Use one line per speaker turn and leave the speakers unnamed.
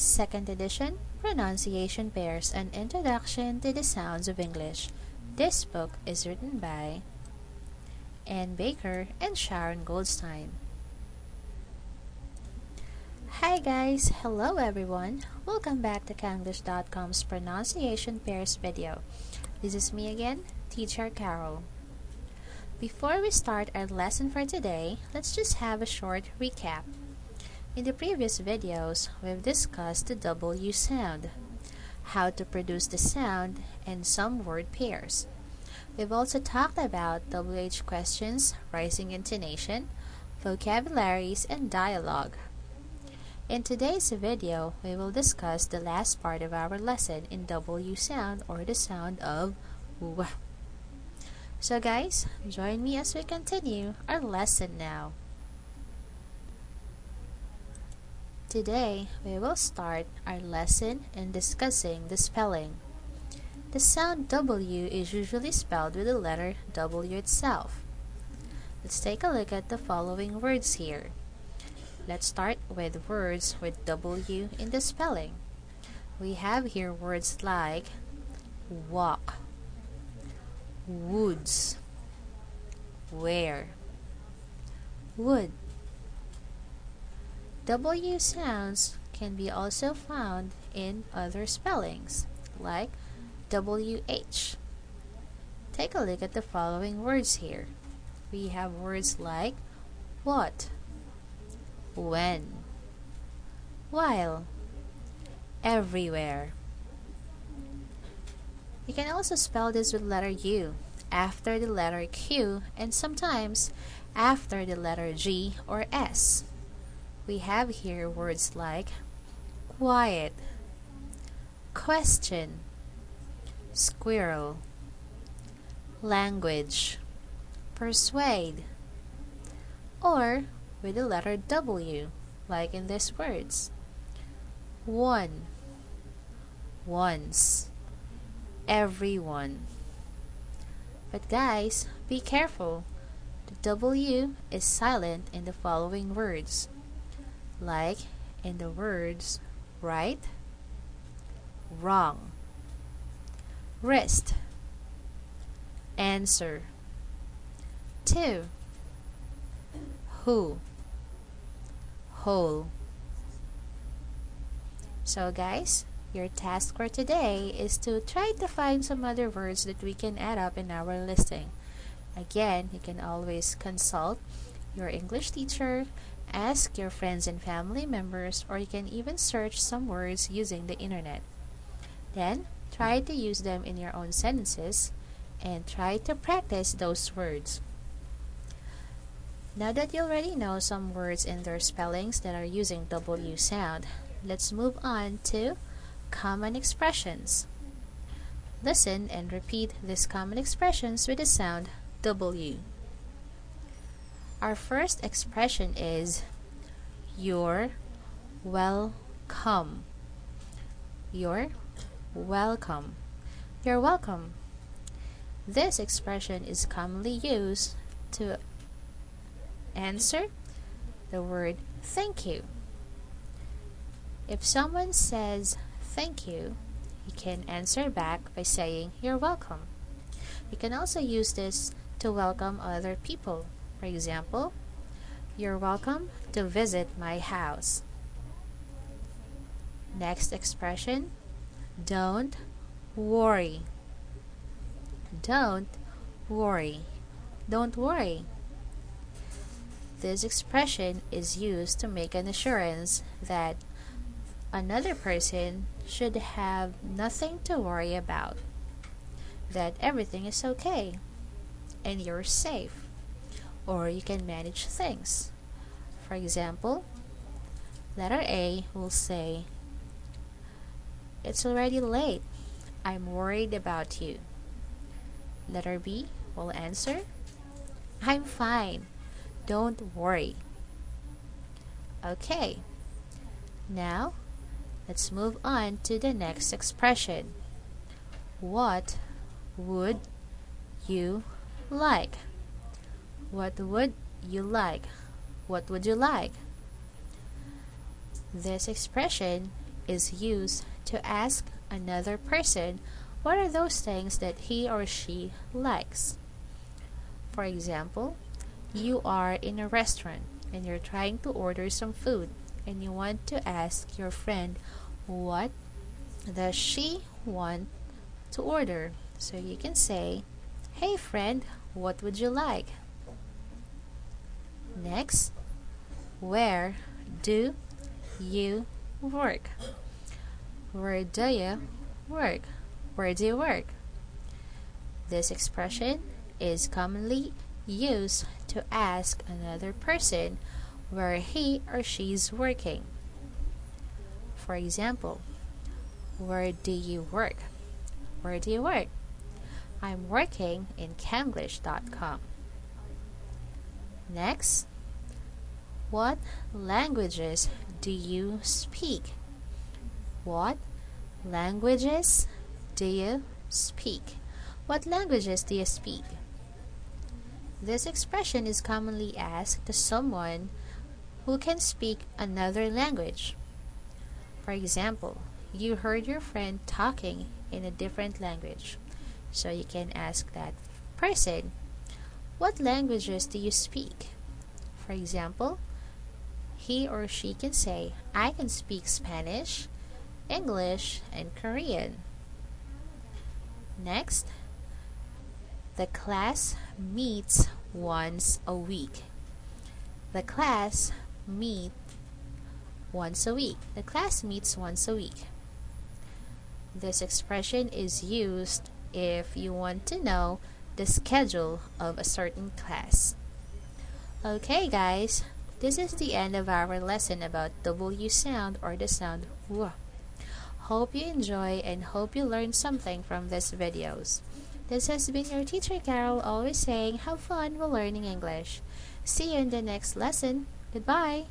Second edition, Pronunciation Pairs, An Introduction to the Sounds of English. This book is written by Anne Baker and Sharon Goldstein. Hi guys, hello everyone. Welcome back to Kanglish.com's Pronunciation Pairs video. This is me again, Teacher Carol. Before we start our lesson for today, let's just have a short recap. In the previous videos, we've discussed the W sound, how to produce the sound, and some word pairs. We've also talked about WH questions, rising intonation, vocabularies, and dialogue. In today's video, we will discuss the last part of our lesson in W sound, or the sound of W. So guys, join me as we continue our lesson now. Today, we will start our lesson in discussing the spelling. The sound W is usually spelled with the letter W itself. Let's take a look at the following words here. Let's start with words with W in the spelling. We have here words like walk, woods, where, wood. W sounds can be also found in other spellings, like WH. Take a look at the following words here. We have words like what, when, while, everywhere. You can also spell this with letter U after the letter Q and sometimes after the letter G or S. We have here words like quiet, question, squirrel, language, persuade, or with the letter W, like in these words: one, once, everyone. But guys, be careful. The W is silent in the following words, like in the words right, wrong, wrist, answer, to, who, whole. So guys, your task for today is to try to find some other words that we can add up in our listing. Again, you can always consult your English teacher, ask your friends and family members, or you can even search some words using the internet. Then, try to use them in your own sentences and try to practice those words. Now that you already know some words and their spellings that are using W sound, let's move on to common expressions. Listen and repeat these common expressions with the sound W. Our first expression is you're welcome. You're welcome. You're welcome. This expression is commonly used to answer the word thank you. If someone says thank you, you can answer back by saying you're welcome. You can also use this to welcome other people. For example, you're welcome to visit my house. Next expression, don't worry. Don't worry. Don't worry. This expression is used to make an assurance that another person should have nothing to worry about, that everything is okay, and you're safe, or you can manage things. For example, letter A will say, it's already late. I'm worried about you. Letter B will answer, I'm fine. Don't worry. Okay. Now, let's move on to the next expression. What would you like? What would you like? What would you like? This expression is used to ask another person what are those things that he or she likes. For example, you are in a restaurant and you're trying to order some food and you want to ask your friend what does she want to order. So you can say, "Hey friend, what would you like?" Next, where do you work? Where do you work? Where do you work? This expression is commonly used to ask another person where he or she is working. For example, where do you work? Where do you work? I'm working in Kanglish.com. Next, what languages do you speak? What languages do you speak? What languages do you speak? This expression is commonly asked to someone who can speak another language. For example, you heard your friend talking in a different language. So you can ask that person, "What languages do you speak?" For example, he or she can say, "I can speak Spanish, English, and Korean." Next, the class meets once a week. The class meets once a week. The class meets once a week. This expression is used if you want to know the schedule of a certain class. Okay guys, this is the end of our lesson about W sound or the sound W. Hope you enjoy and hope you learned something from these videos. This has been your teacher Carol, always saying have fun while learning English. See you in the next lesson. Goodbye!